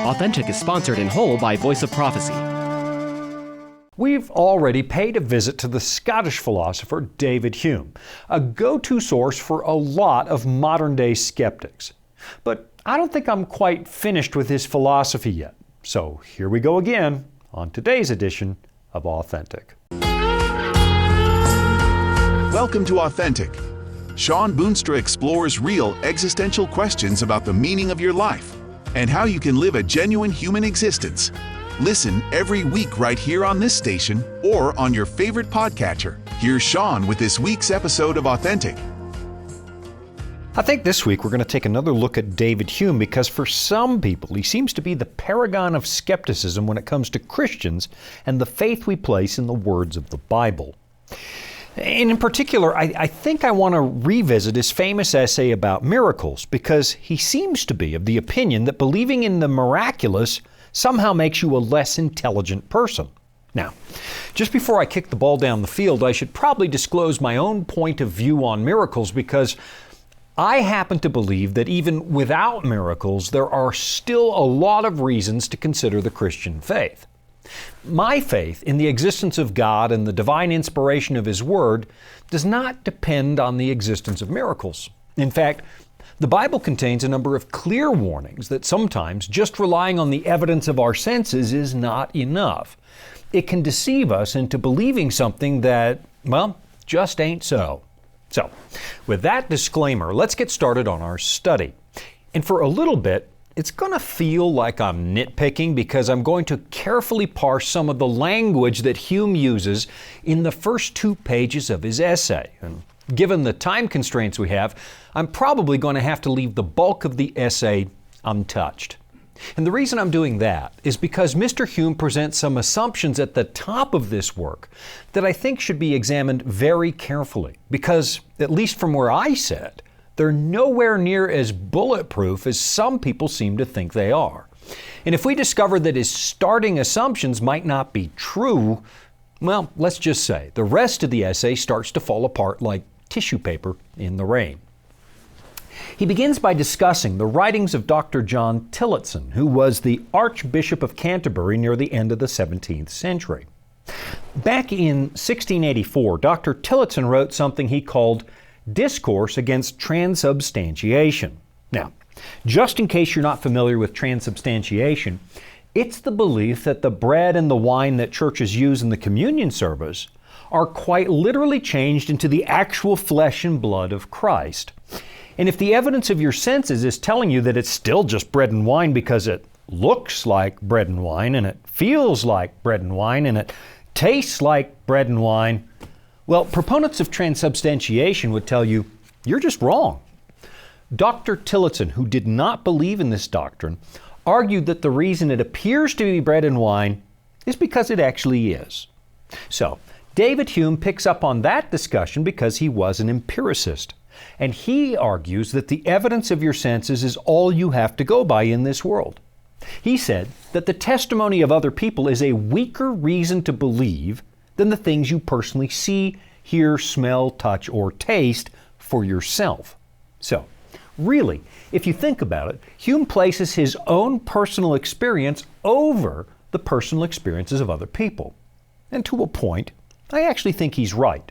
Authentic is sponsored in whole by Voice of Prophecy. We've already paid a visit to the Scottish philosopher David Hume, a go-to source for a lot of modern-day skeptics. But I don't think I'm quite finished with his philosophy yet. So here we go again on today's edition of Authentic. Welcome to Authentic. Shawn Boonstra explores real existential questions about the meaning of your life and how you can live a genuine human existence. Listen every week right here on this station or on your favorite podcatcher. Here's Shawn with this week's episode of Authentic. I think this week we're going to take another look at David Hume because for some people he seems to be the paragon of skepticism when it comes to Christians and the faith we place in the words of the Bible. And in particular, I think I want to revisit his famous essay about miracles because he seems to be of the opinion that believing in the miraculous somehow makes you a less intelligent person. Now, just before I kick the ball down the field, I should probably disclose my own point of view on miracles because I happen to believe that even without miracles, there are still a lot of reasons to consider the Christian faith. My faith in the existence of God and the divine inspiration of His Word does not depend on the existence of miracles. In fact, the Bible contains a number of clear warnings that sometimes just relying on the evidence of our senses is not enough. It can deceive us into believing something that, well, just ain't so. So, with that disclaimer, let's get started on our study. And for a little bit, it's going to feel like I'm nitpicking because I'm going to carefully parse some of the language that Hume uses in the first 2 pages of his essay. And given the time constraints we have, I'm probably going to have to leave the bulk of the essay untouched. And the reason I'm doing that is because Mr. Hume presents some assumptions at the top of this work that I think should be examined very carefully because, at least from where I sit, they're nowhere near as bulletproof as some people seem to think they are. And if we discover that his starting assumptions might not be true, well, let's just say the rest of the essay starts to fall apart like tissue paper in the rain. He begins by discussing the writings of Dr. John Tillotson, who was the Archbishop of Canterbury near the end of the 17th century. Back in 1684, Dr. Tillotson wrote something he called Discourse Against Transubstantiation. Now, just in case you're not familiar with transubstantiation, it's the belief that the bread and the wine that churches use in the communion service are quite literally changed into the actual flesh and blood of Christ. And if the evidence of your senses is telling you that it's still just bread and wine because it looks like bread and wine, and it feels like bread and wine, and it tastes like bread and wine, well, proponents of transubstantiation would tell you, you're just wrong. Dr. Tillotson, who did not believe in this doctrine, argued that the reason it appears to be bread and wine is because it actually is. So, David Hume picks up on that discussion because he was an empiricist. And he argues that the evidence of your senses is all you have to go by in this world. He said that the testimony of other people is a weaker reason to believe than the things you personally see, hear, smell, touch, or taste for yourself. So, really, if you think about it, Hume places his own personal experience over the personal experiences of other people. And to a point, I actually think he's right.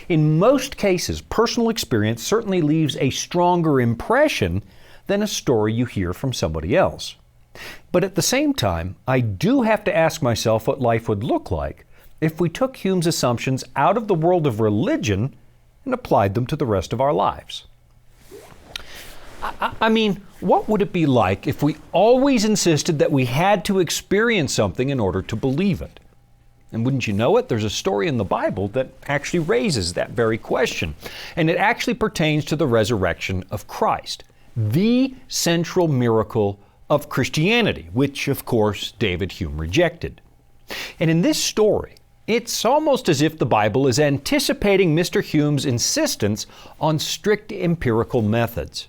In most cases, personal experience certainly leaves a stronger impression than a story you hear from somebody else. But at the same time, I do have to ask myself what life would look like if we took Hume's assumptions out of the world of religion and applied them to the rest of our lives. I mean, what would it be like if we always insisted that we had to experience something in order to believe it? And wouldn't you know it, there's a story in the Bible that actually raises that very question. And it actually pertains to the resurrection of Christ, the central miracle of Christianity, which, of course, David Hume rejected. And in this story, it's almost as if the Bible is anticipating Mr. Hume's insistence on strict empirical methods.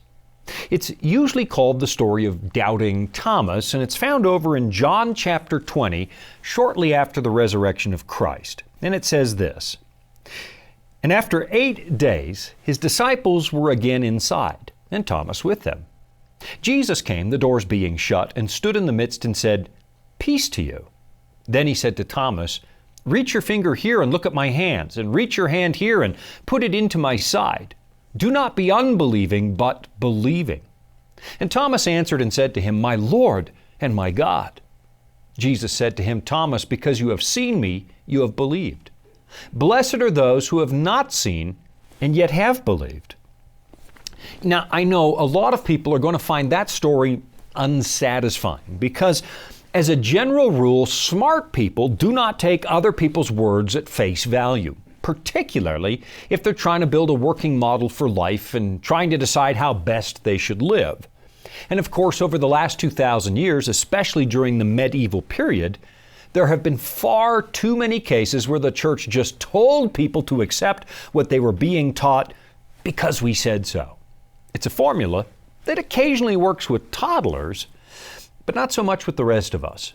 It's usually called the story of Doubting Thomas, and it's found over in John chapter 20, shortly after the resurrection of Christ. And it says this, "And after 8 days, his disciples were again inside, and Thomas with them. Jesus came, the doors being shut, and stood in the midst and said, "Peace to you." Then he said to Thomas, "Reach your finger here and look at my hands, and reach your hand here and put it into my side. Do not be unbelieving, but believing." And Thomas answered and said to him, "My Lord and my God." Jesus said to him, "Thomas, because you have seen me, you have believed. Blessed are those who have not seen and yet have believed." Now, I know a lot of people are going to find that story unsatisfying because, as a general rule, smart people do not take other people's words at face value, particularly if they're trying to build a working model for life and trying to decide how best they should live. And of course, over the last 2,000 years, especially during the medieval period, there have been far too many cases where the church just told people to accept what they were being taught because we said so. It's a formula that occasionally works with toddlers, but not so much with the rest of us.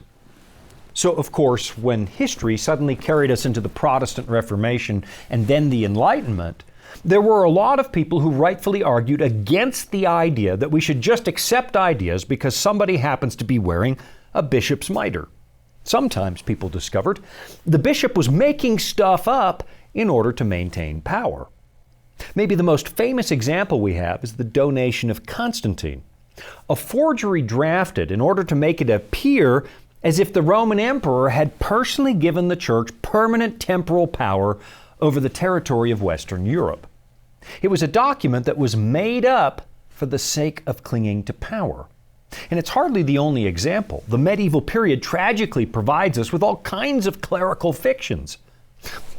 So, of course, when history suddenly carried us into the Protestant Reformation and then the Enlightenment, there were a lot of people who rightfully argued against the idea that we should just accept ideas because somebody happens to be wearing a bishop's mitre. Sometimes, people discovered, the bishop was making stuff up in order to maintain power. Maybe the most famous example we have is the donation of Constantine, a forgery drafted in order to make it appear as if the Roman emperor had personally given the church permanent temporal power over the territory of Western Europe. It was a document that was made up for the sake of clinging to power. And it's hardly the only example. The medieval period tragically provides us with all kinds of clerical fictions,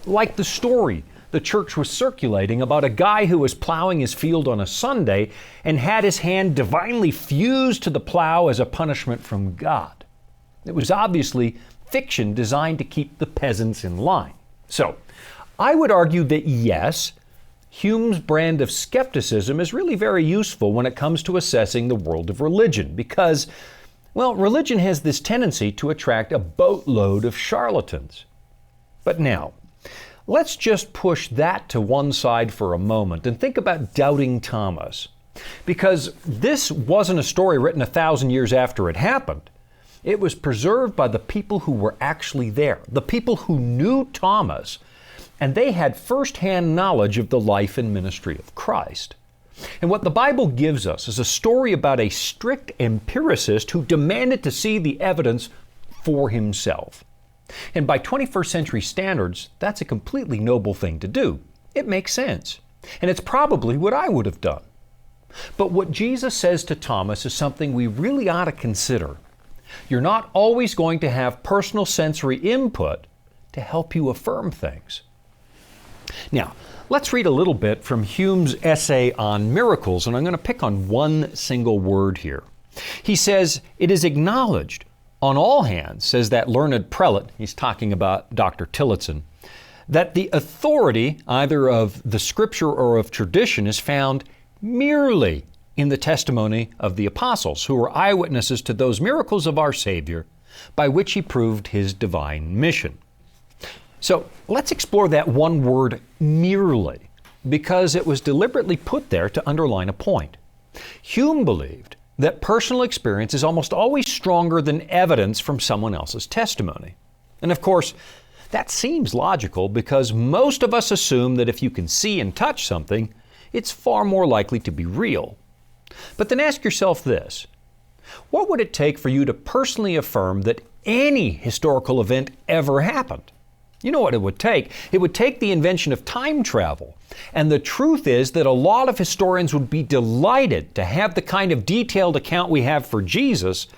like the story the church was circulating about a guy who was plowing his field on a Sunday and had his hand divinely fused to the plow as a punishment from God. It was obviously fiction designed to keep the peasants in line. So, I would argue that yes, Hume's brand of skepticism is really very useful when it comes to assessing the world of religion because, well, religion has this tendency to attract a boatload of charlatans. But now, let's just push that to one side for a moment and think about doubting Thomas. Because this wasn't a story written 1,000 years after it happened. It was preserved by the people who were actually there, the people who knew Thomas, and they had firsthand knowledge of the life and ministry of Christ. And what the Bible gives us is a story about a strict empiricist who demanded to see the evidence for himself. And by 21st century standards, that's a completely noble thing to do. It makes sense. And it's probably what I would have done. But what Jesus says to Thomas is something we really ought to consider. You're not always going to have personal sensory input to help you affirm things. Now, let's read a little bit from Hume's essay on miracles, and I'm going to pick on one single word here. He says, "It is acknowledged on all hands," says that learned prelate, he's talking about Dr. Tillotson, "that the authority either of the Scripture or of tradition is found merely in the testimony of the apostles, who were eyewitnesses to those miracles of our Savior by which he proved his divine mission." So let's explore that one word, merely, because it was deliberately put there to underline a point. Hume believed that personal experience is almost always stronger than evidence from someone else's testimony. And of course, that seems logical because most of us assume that if you can see and touch something, it's far more likely to be real. But then ask yourself this: what would it take for you to personally affirm that any historical event ever happened? You know what it would take? It would take the invention of time travel. And the truth is that a lot of historians would be delighted to have the kind of detailed account we have for Jesus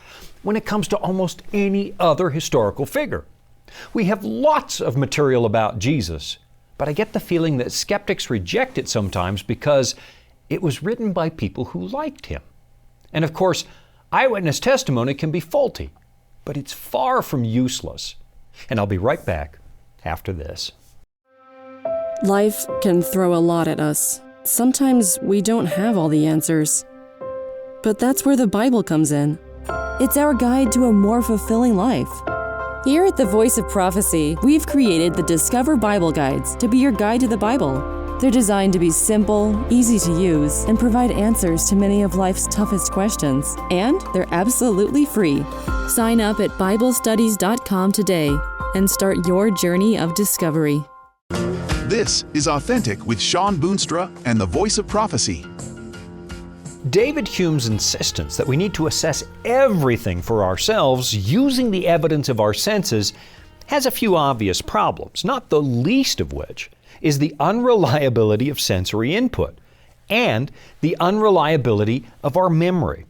when it comes to almost any other historical figure. We have lots of material about Jesus, but I get the feeling that skeptics reject it sometimes because it was written by people who liked him. And of course, eyewitness testimony can be faulty, but it's far from useless. And I'll be right back after this. Life can throw a lot at us. Sometimes we don't have all the answers. But that's where the Bible comes in. It's our guide to a more fulfilling life. Here at the Voice of Prophecy, we've created the Discover Bible Guides to be your guide to the Bible. They're designed to be simple, easy to use, and provide answers to many of life's toughest questions. And they're absolutely free. Sign up at BibleStudies.com today and start your journey of discovery. This is Authentic with Shawn Boonstra and the Voice of Prophecy. David Hume's insistence that we need to assess everything for ourselves using the evidence of our senses has a few obvious problems, not the least of which is the unreliability of sensory input and the unreliability of our memory.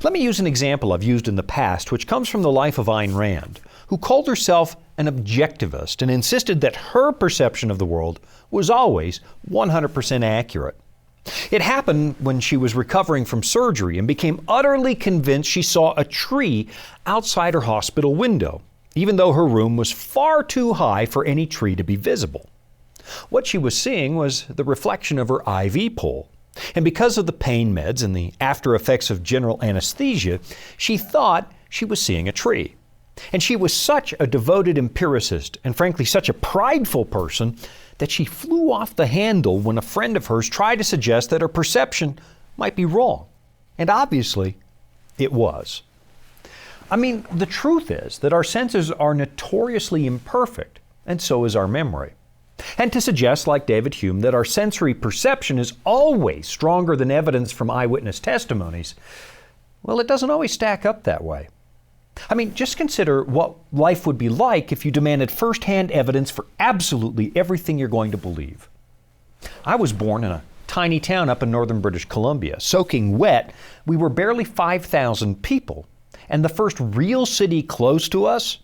Let me use an example I've used in the past, which comes from the life of Ayn Rand, who called herself an objectivist and insisted that her perception of the world was always 100% accurate. It happened when she was recovering from surgery and became utterly convinced she saw a tree outside her hospital window, even though her room was far too high for any tree to be visible. What she was seeing was the reflection of her IV pole, and because of the pain meds and the after effects of general anesthesia, she thought she was seeing a tree. And she was such a devoted empiricist and frankly such a prideful person that she flew off the handle when a friend of hers tried to suggest that her perception might be wrong. And obviously, it was. I mean, the truth is that our senses are notoriously imperfect, and so is our memory. And to suggest, like David Hume, that our sensory perception is always stronger than evidence from eyewitness testimonies, well, it doesn't always stack up that way. I mean, just consider what life would be like if you demanded firsthand evidence for absolutely everything you're going to believe. I was born in a tiny town up in northern British Columbia. Soaking wet, we were barely 5,000 people. And the first real city close to us,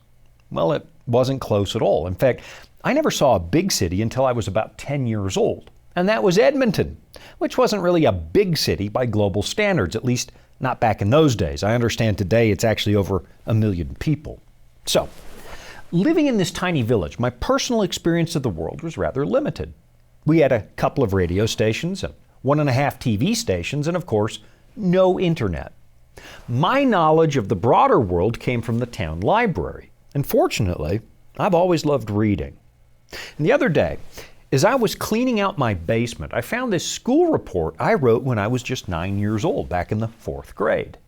well, it wasn't close at all. In fact, I never saw a big city until I was about 10 years old. And that was Edmonton, which wasn't really a big city by global standards, at least not back in those days. I understand today it's actually over 1 million people. So, living in this tiny village, my personal experience of the world was rather limited. We had a couple of radio stations, and 1.5 TV stations, and of course, no internet. My knowledge of the broader world came from the town library. And fortunately, I've always loved reading. And the other day, as I was cleaning out my basement, I found this school report I wrote when I was just 9 years old, back in the 4th grade.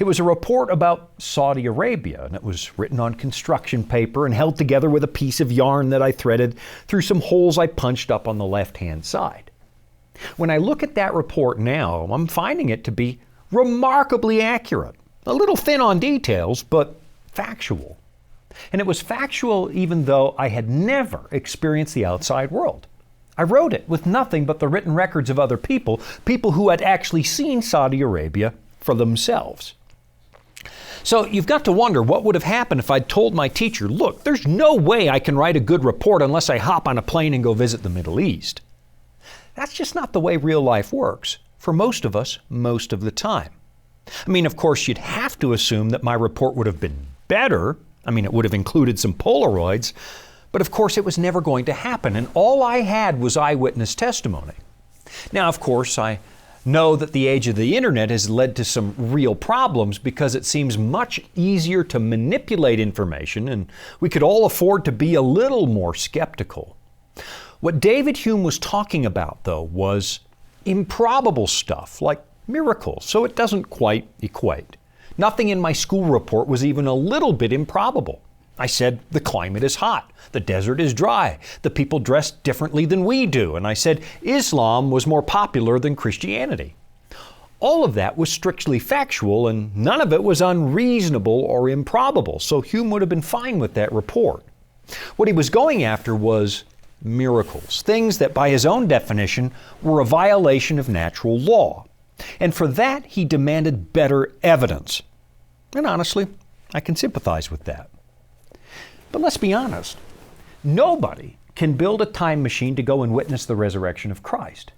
It was a report about Saudi Arabia, and it was written on construction paper and held together with a piece of yarn that I threaded through some holes I punched up on the left-hand side. When I look at that report now, I'm finding it to be remarkably accurate. A little thin on details, but factual. And it was factual even though I had never experienced the outside world. I wrote it with nothing but the written records of other people who had actually seen Saudi Arabia for themselves. So you've got to wonder what would have happened if I'd told my teacher, look, there's no way I can write a good report unless I hop on a plane and go visit the Middle East. That's just not the way real life works for most of us most of the time. I mean, of course, you'd have to assume that my report would have been better. I mean, it would have included some Polaroids, but of course it was never going to happen, and all I had was eyewitness testimony. Now, of course, I know that the age of the internet has led to some real problems because it seems much easier to manipulate information, and we could all afford to be a little more skeptical. What David Hume was talking about, though, was improbable stuff like miracles, so it doesn't quite equate. Nothing in my school report was even a little bit improbable. I said the climate is hot, the desert is dry, the people dress differently than we do, and I said Islam was more popular than Christianity. All of that was strictly factual, and none of it was unreasonable or improbable, so Hume would have been fine with that report. What he was going after was miracles, things that by his own definition were a violation of natural law. And for that, he demanded better evidence. And honestly, I can sympathize with that. But let's be honest, nobody can build a time machine to go and witness the resurrection of Christ.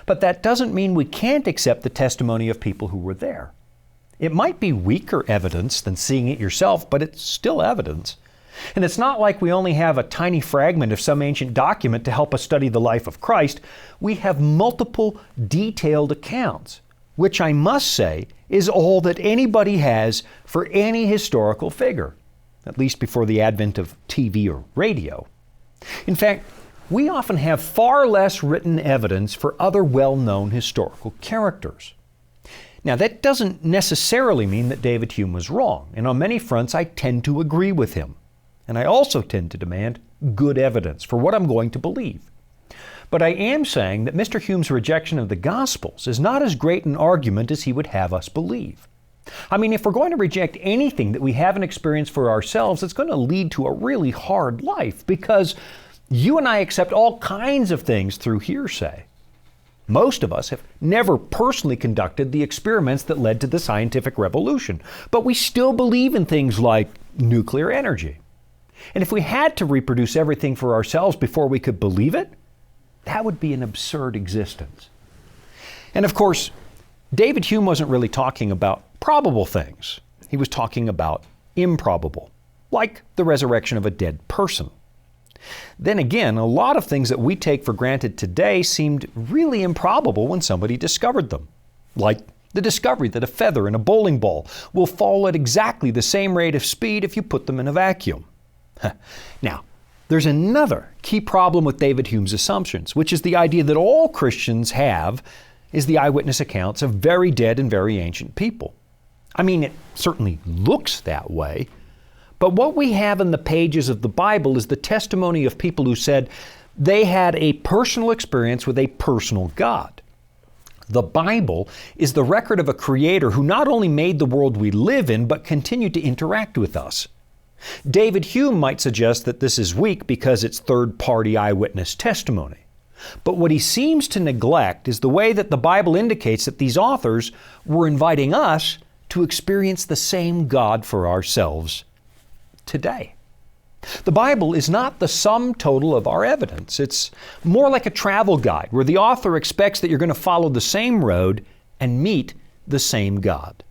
But that doesn't mean we can't accept the testimony of people who were there. It might be weaker evidence than seeing it yourself, but it's still evidence. And it's not like we only have a tiny fragment of some ancient document to help us study the life of Christ. We have multiple detailed accounts, which I must say is all that anybody has for any historical figure, at least before the advent of TV or radio. In fact, we often have far less written evidence for other well-known historical characters. Now, that doesn't necessarily mean that David Hume was wrong, and on many fronts I tend to agree with him. And I also tend to demand good evidence for what I'm going to believe. But I am saying that Mr. Hume's rejection of the Gospels is not as great an argument as he would have us believe. I mean, if we're going to reject anything that we haven't experienced for ourselves, it's going to lead to a really hard life, because you and I accept all kinds of things through hearsay. Most of us have never personally conducted the experiments that led to the scientific revolution, but we still believe in things like nuclear energy. And if we had to reproduce everything for ourselves before we could believe it, that would be an absurd existence. And of course, David Hume wasn't really talking about probable things. He was talking about improbable, like the resurrection of a dead person. Then again, a lot of things that we take for granted today seemed really improbable when somebody discovered them, like the discovery that a feather in a bowling ball will fall at exactly the same rate of speed if you put them in a vacuum. Now, there's another key problem with David Hume's assumptions, which is the idea that all Christians have is the eyewitness accounts of very dead and very ancient people. I mean, it certainly looks that way, but what we have in the pages of the Bible is the testimony of people who said they had a personal experience with a personal God. The Bible is the record of a creator who not only made the world we live in, but continued to interact with us. David Hume might suggest that this is weak because it's third-party eyewitness testimony. But what he seems to neglect is the way that the Bible indicates that these authors were inviting us to experience the same God for ourselves today. The Bible is not the sum total of our evidence. It's more like a travel guide where the author expects that you're going to follow the same road and meet the same God.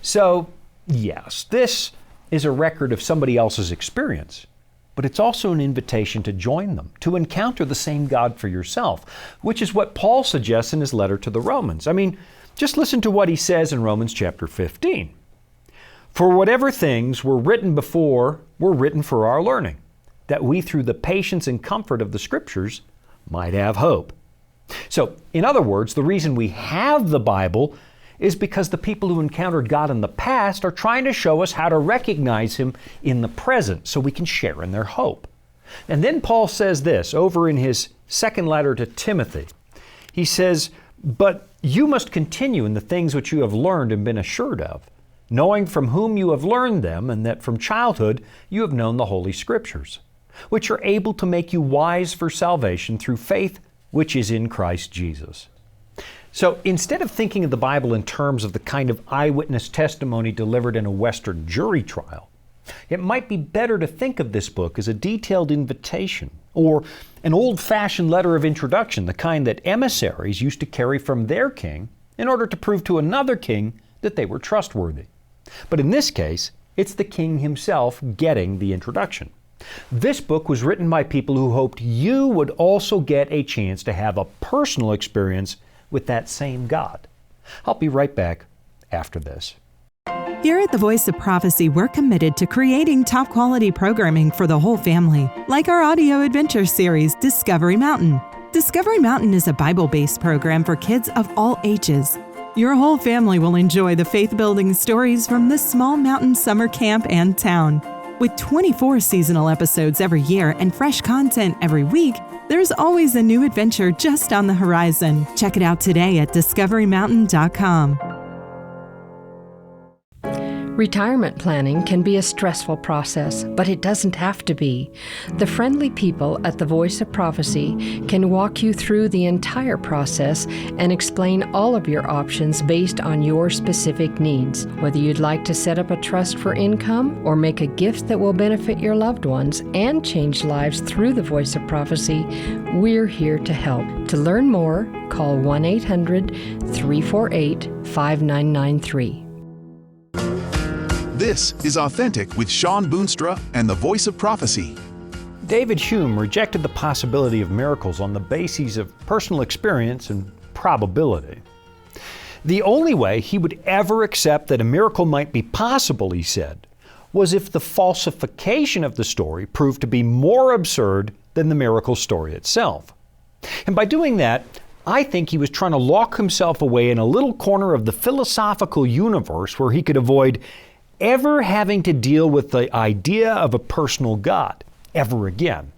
So, yes, this is a record of somebody else's experience, but it's also an invitation to join them, to encounter the same God for yourself, which is what Paul suggests in his letter to the Romans. I mean, just listen to what he says in Romans chapter 15. For whatever things were written before were written for our learning, that we through the patience and comfort of the Scriptures might have hope. So, in other words, the reason we have the Bible is because the people who encountered God in the past are trying to show us how to recognize Him in the present so we can share in their hope. And then Paul says this over in his second letter to Timothy. He says, "But you must continue in the things which you have learned and been assured of, knowing from whom you have learned them, and that from childhood you have known the Holy Scriptures, which are able to make you wise for salvation through faith which is in Christ Jesus." So instead of thinking of the Bible in terms of the kind of eyewitness testimony delivered in a Western jury trial, it might be better to think of this book as a detailed invitation or an old-fashioned letter of introduction, the kind that emissaries used to carry from their king in order to prove to another king that they were trustworthy. But in this case, it's the king himself getting the introduction. This book was written by people who hoped you would also get a chance to have a personal experience with that same God. I'll be right back after this. Here at the Voice of Prophecy, we're committed to creating top quality programming for the whole family, like our audio adventure series, Discovery Mountain. Discovery Mountain is a Bible-based program for kids of all ages. Your whole family will enjoy the faith-building stories from this small mountain summer camp and town. With 24 seasonal episodes every year and fresh content every week, there's always a new adventure just on the horizon. Check it out today at discoverymountain.com. Retirement planning can be a stressful process, but it doesn't have to be. The friendly people at the Voice of Prophecy can walk you through the entire process and explain all of your options based on your specific needs. Whether you'd like to set up a trust for income or make a gift that will benefit your loved ones and change lives through the Voice of Prophecy, we're here to help. To learn more, call 1-800-348-5993. This is Authentic with Shawn Boonstra and the Voice of Prophecy. David Hume rejected the possibility of miracles on the basis of personal experience and probability. The only way he would ever accept that a miracle might be possible, he said, was if the falsification of the story proved to be more absurd than the miracle story itself. And by doing that, I think he was trying to lock himself away in a little corner of the philosophical universe where he could avoid ever having to deal with the idea of a personal God ever again.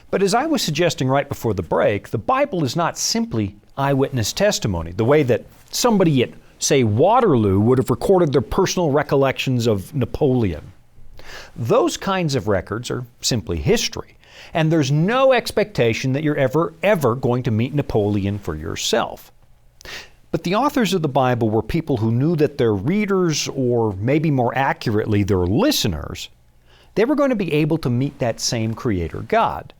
But as I was suggesting right before the break, the Bible is not simply eyewitness testimony, the way that somebody at, say, Waterloo would have recorded their personal recollections of Napoleon. Those kinds of records are simply history, and there's no expectation that you're ever going to meet Napoleon for yourself. But the authors of the Bible were people who knew that their readers, or maybe more accurately, their listeners, they were going to be able to meet that same Creator God.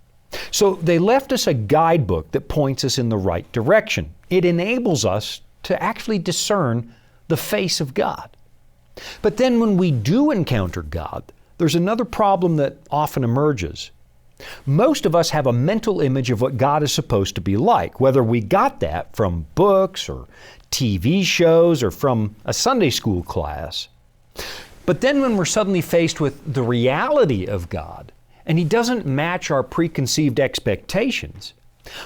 So they left us a guidebook that points us in the right direction. It enables us to actually discern the face of God. But then when we do encounter God, there's another problem that often emerges. Most of us have a mental image of what God is supposed to be like, whether we got that from books or TV shows or from a Sunday school class. But then when we're suddenly faced with the reality of God, and He doesn't match our preconceived expectations,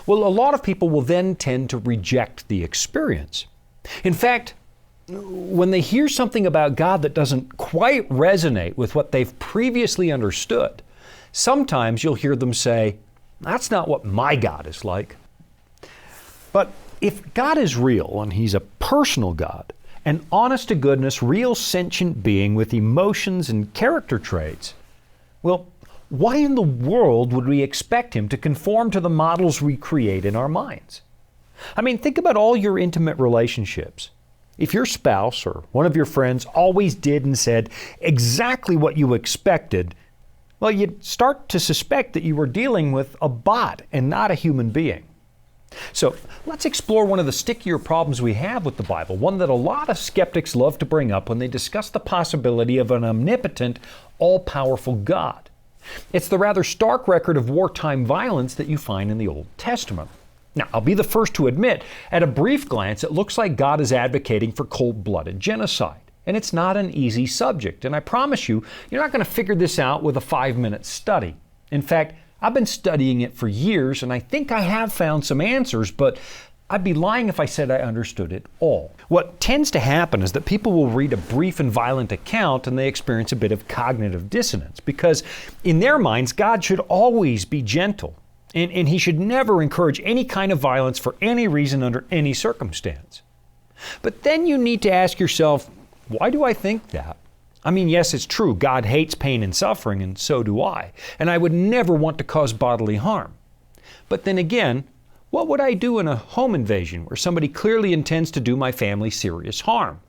well, a lot of people will then tend to reject the experience. In fact, when they hear something about God that doesn't quite resonate with what they've previously understood, sometimes you'll hear them say, "That's not what my God is like." But if God is real and He's a personal God, an honest-to-goodness, real sentient being with emotions and character traits, well, why in the world would we expect Him to conform to the models we create in our minds? I mean, think about all your intimate relationships. If your spouse or one of your friends always did and said exactly what you expected, well, you'd start to suspect that you were dealing with a bot and not a human being. So let's explore one of the stickier problems we have with the Bible, one that a lot of skeptics love to bring up when they discuss the possibility of an omnipotent, all-powerful God. It's the rather stark record of wartime violence that you find in the Old Testament. Now, I'll be the first to admit, at a brief glance, it looks like God is advocating for cold-blooded genocide. And it's not an easy subject. And I promise you, you're not going to figure this out with a 5-minute study. In fact, I've been studying it for years, and I think I have found some answers, but I'd be lying if I said I understood it all. What tends to happen is that people will read a brief and violent account and they experience a bit of cognitive dissonance because in their minds, God should always be gentle and He should never encourage any kind of violence for any reason under any circumstance. But then you need to ask yourself, why do I think that? I mean, yes, it's true, God hates pain and suffering, and so do I. And I would never want to cause bodily harm. But then again, what would I do in a home invasion where somebody clearly intends to do my family serious harm?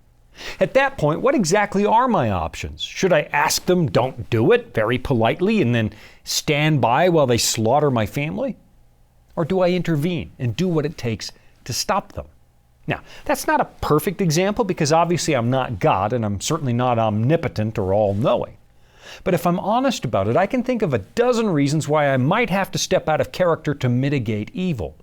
At that point, what exactly are my options? Should I ask them, don't do it, very politely, and then stand by while they slaughter my family? Or do I intervene and do what it takes to stop them? Now, that's not a perfect example because obviously I'm not God and I'm certainly not omnipotent or all-knowing. But if I'm honest about it, I can think of a dozen reasons why I might have to step out of character to mitigate evil.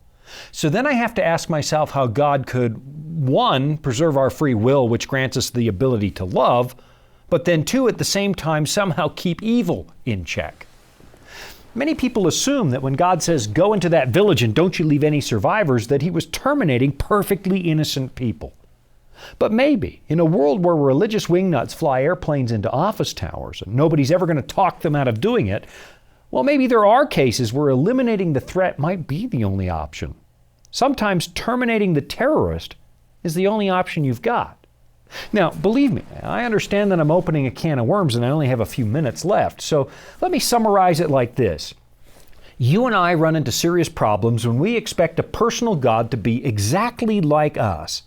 So then I have to ask myself how God could, 1, preserve our free will, which grants us the ability to love, but then 2, at the same time, somehow keep evil in check. Many people assume that when God says, go into that village and don't you leave any survivors, that He was terminating perfectly innocent people. But maybe, in a world where religious wingnuts fly airplanes into office towers and nobody's ever going to talk them out of doing it, well, maybe there are cases where eliminating the threat might be the only option. Sometimes terminating the terrorist is the only option you've got. Now, believe me, I understand that I'm opening a can of worms and I only have a few minutes left, so let me summarize it like this. You and I run into serious problems when we expect a personal God to be exactly like us.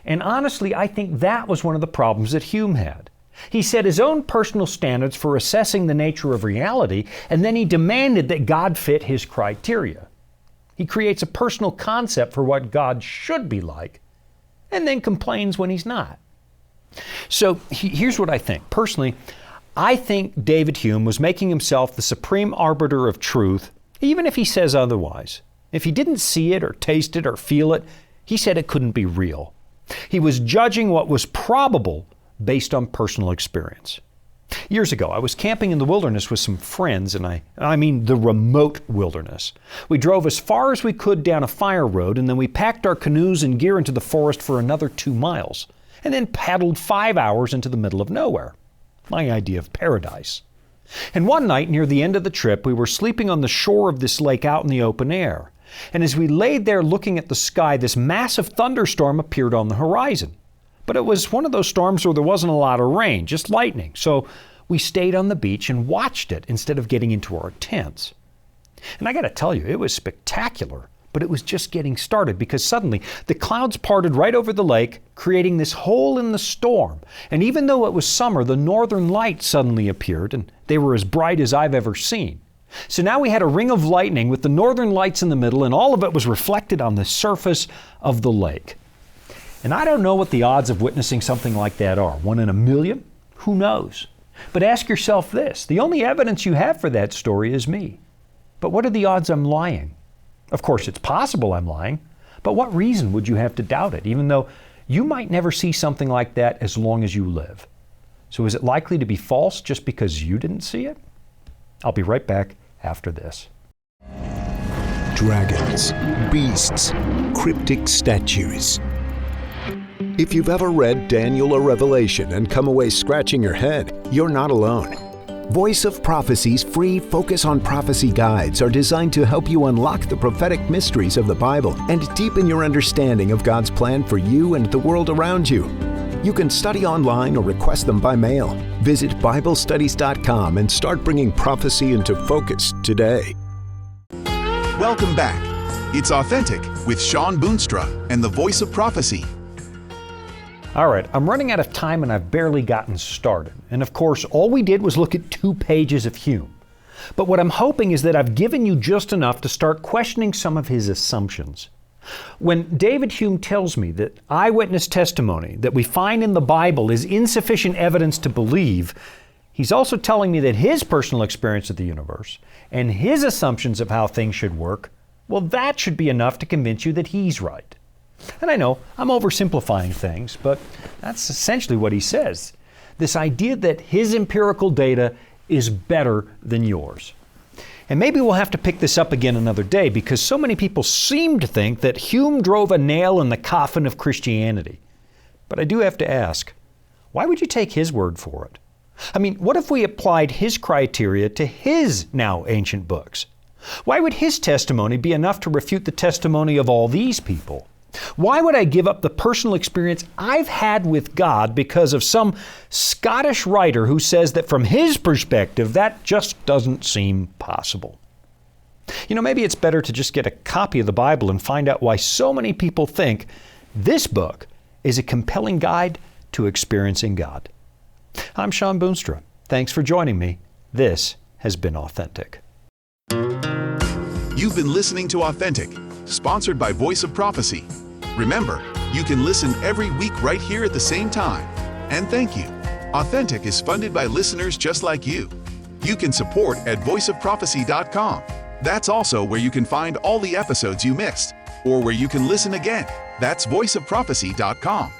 And honestly, I think that was one of the problems that Hume had. He set his own personal standards for assessing the nature of reality, and then he demanded that God fit his criteria. He creates a personal concept for what God should be like, and then complains when He's not. So here's what I think. Personally, I think David Hume was making himself the supreme arbiter of truth, even if he says otherwise. If he didn't see it or taste it or feel it, he said it couldn't be real. He was judging what was probable based on personal experience. Years ago, I was camping in the wilderness with some friends, and I mean the remote wilderness. We drove as far as we could down a fire road, and then we packed our canoes and gear into the forest for another 2 miles, and then paddled 5 hours into the middle of nowhere. My idea of paradise. And one night near the end of the trip, we were sleeping on the shore of this lake out in the open air. And as we laid there looking at the sky, this massive thunderstorm appeared on the horizon. But it was one of those storms where there wasn't a lot of rain, just lightning. So we stayed on the beach and watched it instead of getting into our tents. And I got to tell you, it was spectacular. But it was just getting started because suddenly the clouds parted right over the lake, creating this hole in the storm. And even though it was summer, the northern lights suddenly appeared, and they were as bright as I've ever seen. So now we had a ring of lightning with the northern lights in the middle, and all of it was reflected on the surface of the lake. And I don't know what the odds of witnessing something like that are. 1 in a million? Who knows? But ask yourself this. The only evidence you have for that story is me. But what are the odds I'm lying? Of course, it's possible I'm lying, but what reason would you have to doubt it, even though you might never see something like that as long as you live? So is it likely to be false just because you didn't see it? I'll be right back after this. Dragons, beasts, cryptic statues. If you've ever read Daniel or Revelation and come away scratching your head, you're not alone. Voice of Prophecy's free Focus on Prophecy guides are designed to help you unlock the prophetic mysteries of the Bible and deepen your understanding of God's plan for you and the world around you. You can study online or request them by mail. Visit BibleStudies.com and start bringing prophecy into focus today. Welcome back. It's Authentic with Shawn Boonstra and the Voice of Prophecy. All right, I'm running out of time and I've barely gotten started. And of course, all we did was look at 2 pages of Hume. But what I'm hoping is that I've given you just enough to start questioning some of his assumptions. When David Hume tells me that eyewitness testimony that we find in the Bible is insufficient evidence to believe, he's also telling me that his personal experience of the universe and his assumptions of how things should work, well, that should be enough to convince you that he's right. And I know I'm oversimplifying things, but that's essentially what he says. This idea that his empirical data is better than yours. And maybe we'll have to pick this up again another day because so many people seem to think that Hume drove a nail in the coffin of Christianity. But I do have to ask, why would you take his word for it? I mean, what if we applied his criteria to his now ancient books? Why would his testimony be enough to refute the testimony of all these people? Why would I give up the personal experience I've had with God because of some Scottish writer who says that from his perspective, that just doesn't seem possible? You know, maybe it's better to just get a copy of the Bible and find out why so many people think this book is a compelling guide to experiencing God. I'm Shawn Boonstra. Thanks for joining me. This has been Authentic. You've been listening to Authentic, sponsored by Voice of Prophecy. Remember, you can listen every week right here at the same time. And thank you. Authentic is funded by listeners just like you. You can support at voiceofprophecy.com. That's also where you can find all the episodes you missed, or where you can listen again. That's voiceofprophecy.com.